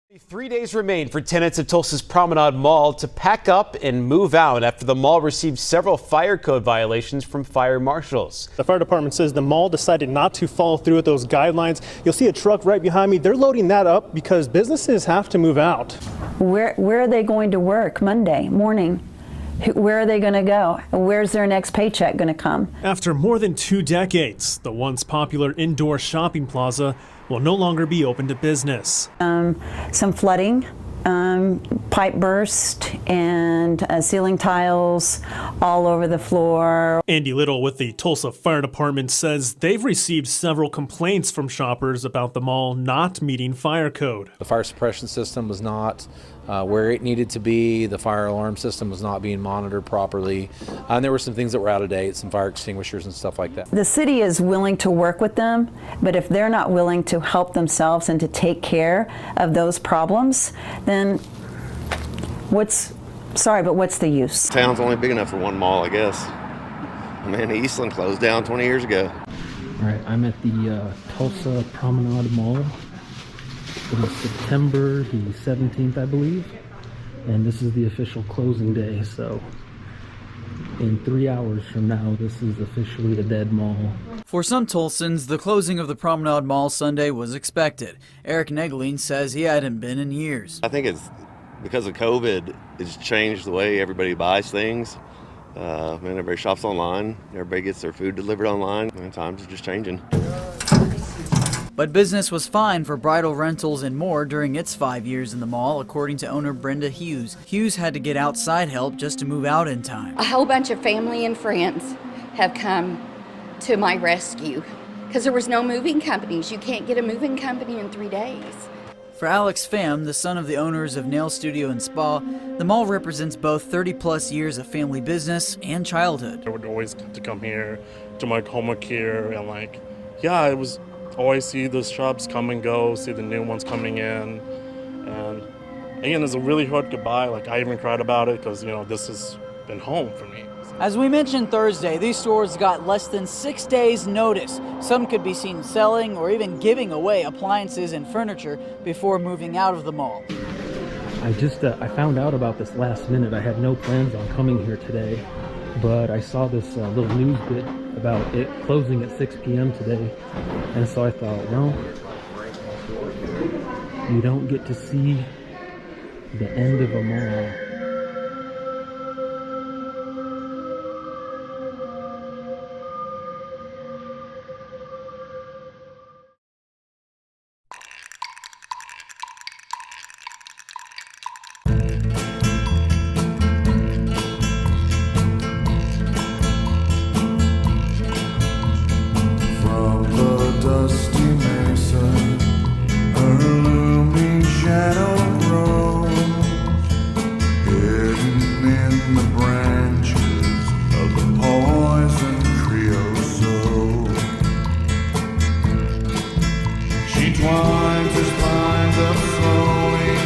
3 days remain for tenants at Tulsa's Promenade Mall to pack up and move out after the mall received several fire code violations from fire marshals. The fire department says the mall decided not to follow through with those guidelines. You'll see a truck right behind me. They're loading that up because businesses have to move out. Where are they going to work Monday morning? Where are they going to go? Where's their next paycheck going to come? After more than 2 decades, the once popular indoor shopping plaza will no longer be open to business. Some flooding, pipe burst, and ceiling tiles all over the floor. Andy Little with the Tulsa Fire Department says they've received several complaints from shoppers about the mall not meeting fire code. The fire suppression system was not where it needed to be. The fire alarm system was not being monitored properly. And there were some things that were out of date, some fire extinguishers and stuff like that. The city is willing to work with them, but if they're not willing to help themselves and to take care of those problems, then what's the use? Town's only big enough for one mall, I guess. I mean, Eastland closed down 20 years ago. All right, I'm at the Tulsa Promenade Mall. It is September the 17th, I believe, and this is the official closing day, so in 3 hours from now, this is officially a dead mall. For some Tulsans, the closing of the Promenade Mall Sunday was expected. Eric Negline says he hadn't been in years. I think it's because of COVID, it's changed the way everybody buys things. Everybody shops online, everybody gets their food delivered online, and times are just changing. But business was fine for bridal rentals and more during its 5 years in the mall, according to owner Brenda Hughes. Hughes had to get outside help just to move out in time. A whole bunch of family and friends have come to my rescue because there was no moving companies. You can't get a moving company in 3 days. For Alex Pham, the son of the owners of Nail Studio and Spa, the mall represents both 30-plus years of family business and childhood. I would always get to come here, do my homework here, and it was always see those shops come and go, see the new ones coming in. And again, it's a really hard goodbye. I even cried about it because, this has been home for me. As we mentioned Thursday, these stores got less than 6 days' notice. Some could be seen selling or even giving away appliances and furniture before moving out of the mall. I found out about this last minute. I had no plans on coming here today, but I saw this little news bit about it closing at 6 p.m. today, and so I thought, well, you don't get to see the end of a mall. Dusty mesa, her looming shadow grows, hidden in the branches of the poison creosote. She twines her spines up slowly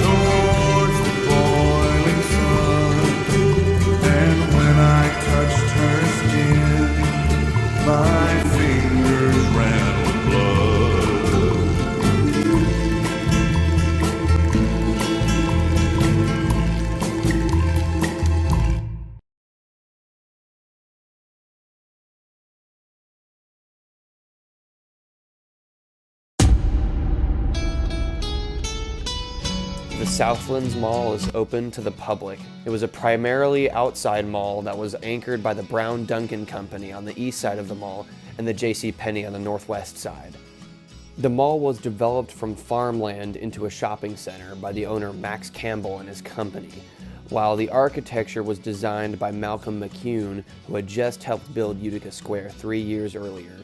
towards the boiling sun, and when I touched her skin, my fingers ran with blood. The Southlands Mall is open to the public. It was a primarily outside mall that was anchored by the Brown Duncan Company on the east side of the mall and the J.C. Penney on the northwest side. The mall was developed from farmland into a shopping center by the owner Max Campbell and his company, while the architecture was designed by Malcolm McCune, who had just helped build Utica Square 3 years earlier.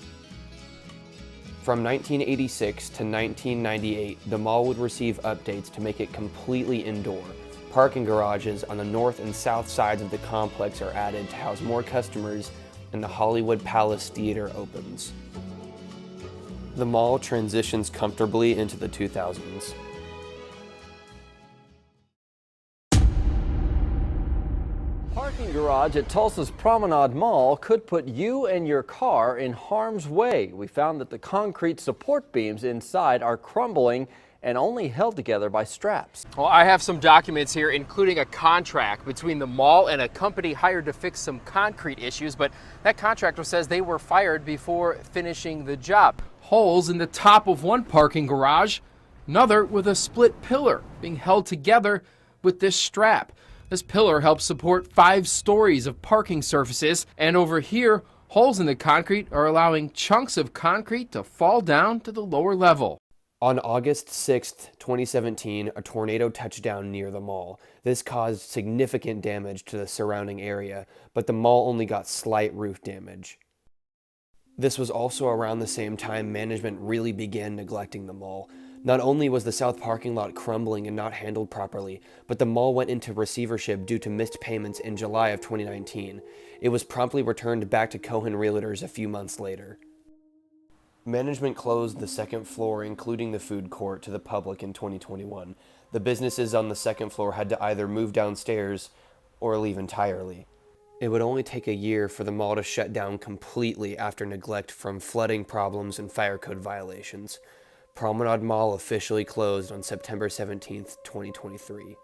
From 1986 to 1998, the mall would receive updates to make it completely indoor. Parking garages on the north and south sides of the complex are added to house more customers, and the Hollywood Palace Theater opens. The mall transitions comfortably into the 2000s. Parking garage at Tulsa's Promenade Mall could put you and your car in harm's way. We found that the concrete support beams inside are crumbling and only held together by straps. Well, I have some documents here, including a contract between the mall and a company hired to fix some concrete issues, but that contractor says they were fired before finishing the job. Holes in the top of one parking garage, another with a split pillar being held together with this strap. This pillar helps support 5 stories of parking surfaces, and over here, holes in the concrete are allowing chunks of concrete to fall down to the lower level. On August 6, 2017, a tornado touched down near the mall. This caused significant damage to the surrounding area, but the mall only got slight roof damage. This was also around the same time management really began neglecting the mall. Not only was the south parking lot crumbling and not handled properly, but the mall went into receivership due to missed payments in July of 2019. It was promptly returned back to Cohen Realtors a few months later. Management closed the second floor, including the food court, to the public in 2021. The businesses on the second floor had to either move downstairs or leave entirely. It would only take a year for the mall to shut down completely after neglect from flooding problems and fire code violations. Promenade Mall officially closed on September 17, 2023.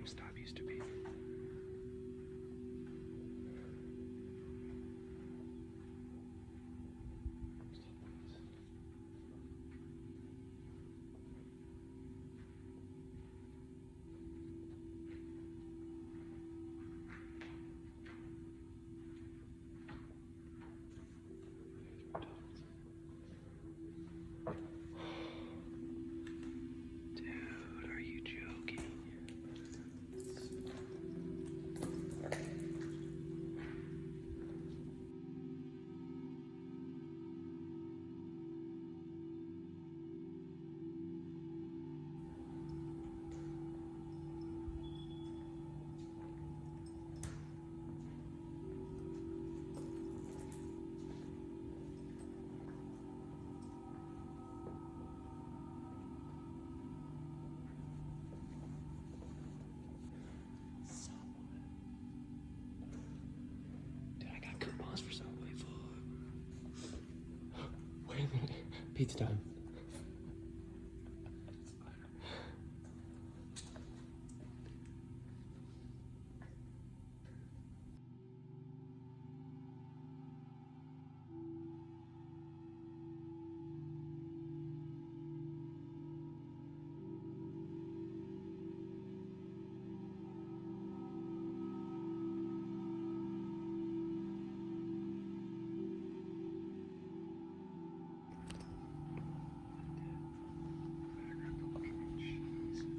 GameStop used to be. Dude, are you joking? Dude, I got coupons for Subway food. Wait a minute. Pizza time.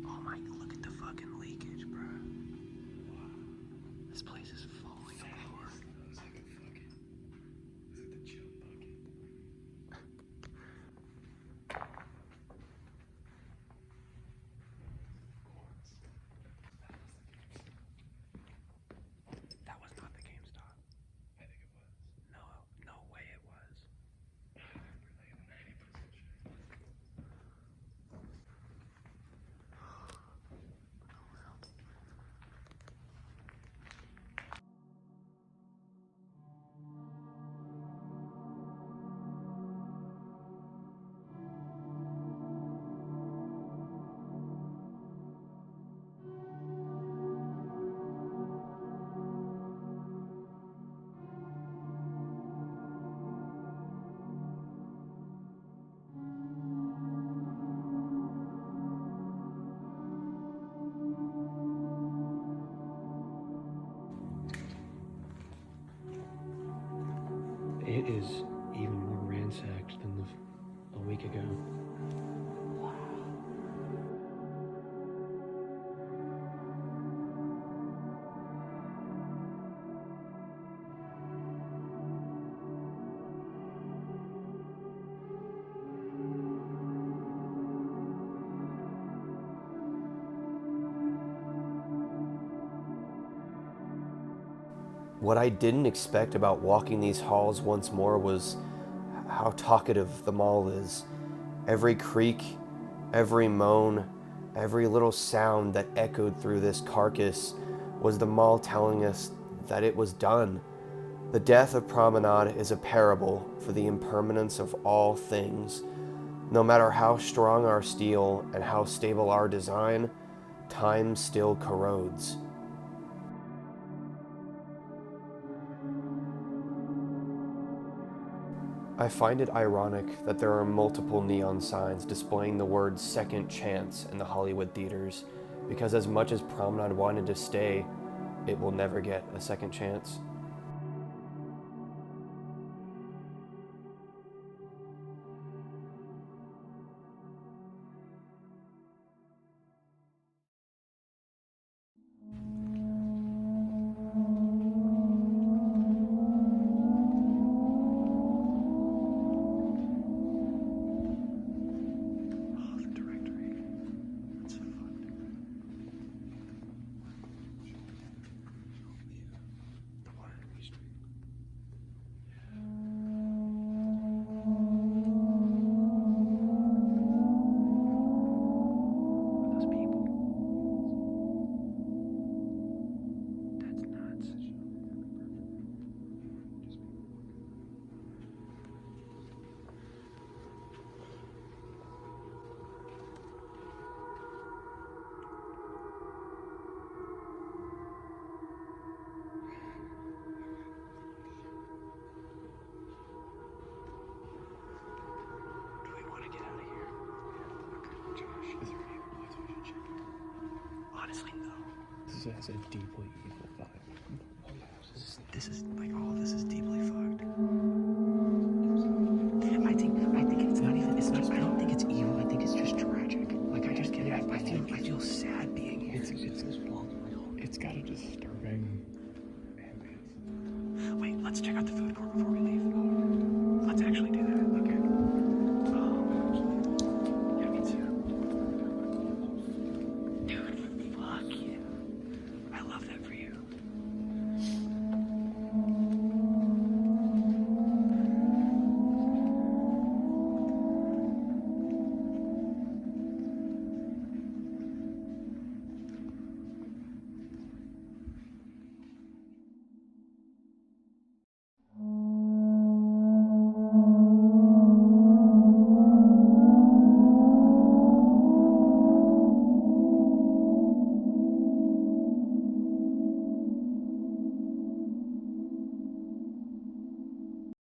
Oh my, look at the fucking leakage, bro. This place is falling apart. It's like a fucking, it's like the chill bucket. That was not the GameStop. I think it was. No way it was. I remember like 90% sure. It is even more ransacked than a week ago. What I didn't expect about walking these halls once more was how talkative the mall is. Every creak, every moan, every little sound that echoed through this carcass was the mall telling us that it was done. The death of Promenade is a parable for the impermanence of all things. No matter how strong our steel and how stable our design, time still corrodes. I find it ironic that there are multiple neon signs displaying the words second chance in the Hollywood theaters, because as much as Promenade wanted to stay, it will never get a second chance. The one This has a deeply evil vibe. This is like all of this is deeply fucked. I think it's not even. It's not. I don't think it's evil. I think it's just tragic. Like I just get. I feel sad being here. It's got a disturbing